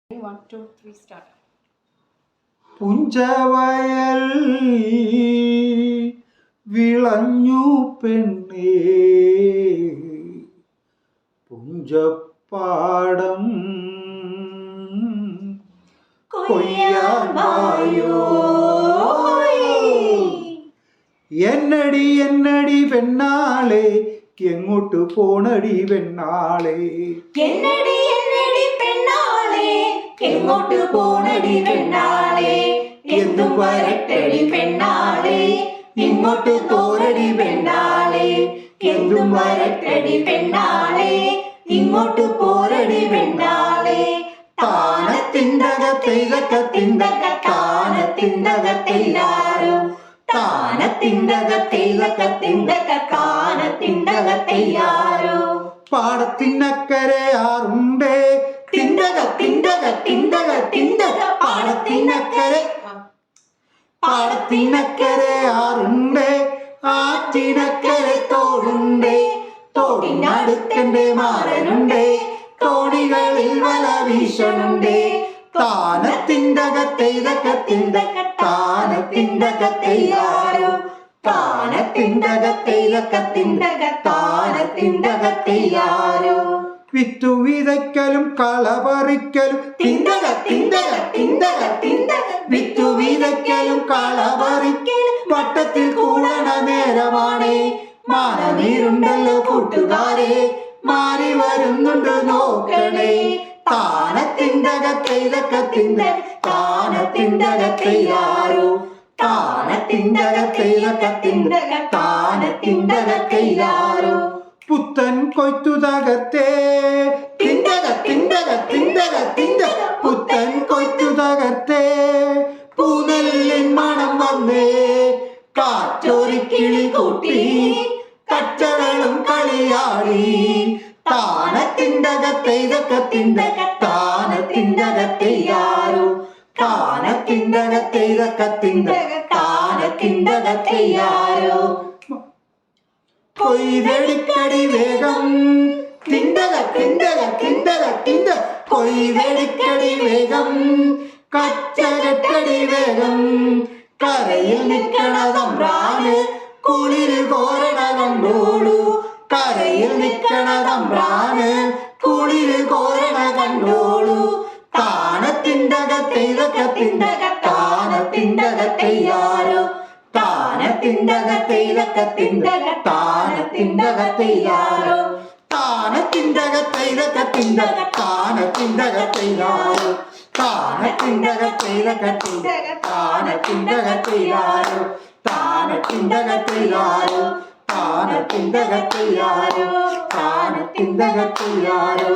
1, 2, 3 start. Punchavayal വിളഞ്ഞു പെണ്ണേ പുഞ്ചപ്പാടം കൊയ്യായോ എന്നടി എന്നടി പെണ്ണാളെ എങ്ങോട്ട് പോണടി പെണ്ണാളെ എന്നടി എന്നടി പെണ്ണാളെ എങ്ങോട്ട് പോണടി പെണ്ണാളെ എന്തും വരട്ടടി പെണ്ണാളെ ഇങ്ങോട്ട് പോരടി പെണ്ണാളെ എന്തും വരട്ടടി പെണ്ണാളെ ഇങ്ങോട്ട് പോരടി പെണ്ണാളെ താനത്തിണ്ടകത്തിലക്കത്തിണ്ടക കാനത്തിണ്ടകത്തില്ലാരോ താനത്തിണ്ടകത്തിലക്കത്തിണ്ടക കാനത്തിണ്ടകത്തില്ലാരോ പാടത്തിനക്കരെ ആറുണ്ടേ തിണ്ടക തിണ്ടക തിണ്ടക തിണ്ടക പാടത്തിനക്കരെ പാടത്തിനക്കരെ ആറുണ്ടേ ആറ്റിനക്കരെ തോടുണ്ടേ തോടിനടുക്കന്റെ മാറനുണ്ടേ തോണികളിൽ വല വീശനുണ്ടേ താനത്തിണ്ടകത്തിലക്കത്തിണ്ടക താനത്തിണ്ടകത്തില്ലാരോ താനത്തിണ്ടകത്തിലക്കത്തിണ്ടക താനത്തിണ്ടകത്തില്ലാരോ വിത്തു വിതയ്ക്കലും കളപറിക്കലും തിണ്ടക തിണ്ടക തിണ്ടക തിണ്ടക വിത്തു വിതയ്ക്കലും കളപറിക്കലും വട്ടത്തിൽ കൂടണ നേരമാണേ മാനനീരുണ്ടല്ലോ കൂട്ടുകാരെ മാറി വരുന്നുണ്ട് നോക്കണേ താനത്തിണ്ടകത്തിലക്കത്തിണ്ടക താനത്തിണ്ടകത്തില്ലാരോ താനത്തിണ്ടകത്തിലക്കത്തിണ്ടക താനത്തിണ്ടകത്തില്ലാരോ പുത്തൻ കൊയ്ത്തു തകർത്തേ തിണ്ടക തിണ്ടക തിണ്ടക തിണ്ടക പുത്തൻ കൊയ്ത്തു തകർത്തേ പൂനെല്ലിൻ മണം വന്നേ കാറ്റൊരു കൂട്ടി കച്ചകളും കളിയാടി താനത്തിണ്ടകത്തിലക്കത്തിണ്ടക താനത്തിണ്ടകത്തില്ലാരോ താനത്തിണ്ടകത്തിലക്കത്തിണ്ടക താനത്തിണ്ടകത്തില്ലാരോ കൊയ്തെടുക്കടി വേഗം തിണ്ടക തിണ്ടക തിണ്ടക തിണ്ടക കൊയ്തെടുക്കടി വേഗം കച്ചകെട്ടടി വേഗം കരയിൽ നിൽക്കണതമ്പ്രാന് കുളിര് കോരണ കണ്ടോളൂ കരയിൽ നിൽക്കണതമ്പ്രാന് കുളിര് കോരണ കണ്ടോളൂ താനത്തിണ്ടകത്തിലക്കത്തിണ്ടക താനത്തിണ്ടകത്തില്ലാരോ താനത്തിണ്ടകത്തിലക്കത്തിണ്ടക താനത്തിണ്ടകത്തില്ലാരോ താനത്തിണ്ടകത്തിലക്കത്തിണ്ടക താനത്തിണ്ടകത്തില്ലാരോ താനത്തിണ്ടകത്തിലക്കത്തിണ്ടക താനത്തിണ്ടകത്തില്ലാരോ താനത്തിണ്ടകത്തില്ലാരോ താനത്തിണ്ടകത്തില്ലാരോ താനത്തിണ്ടകത്തില്ലാരോ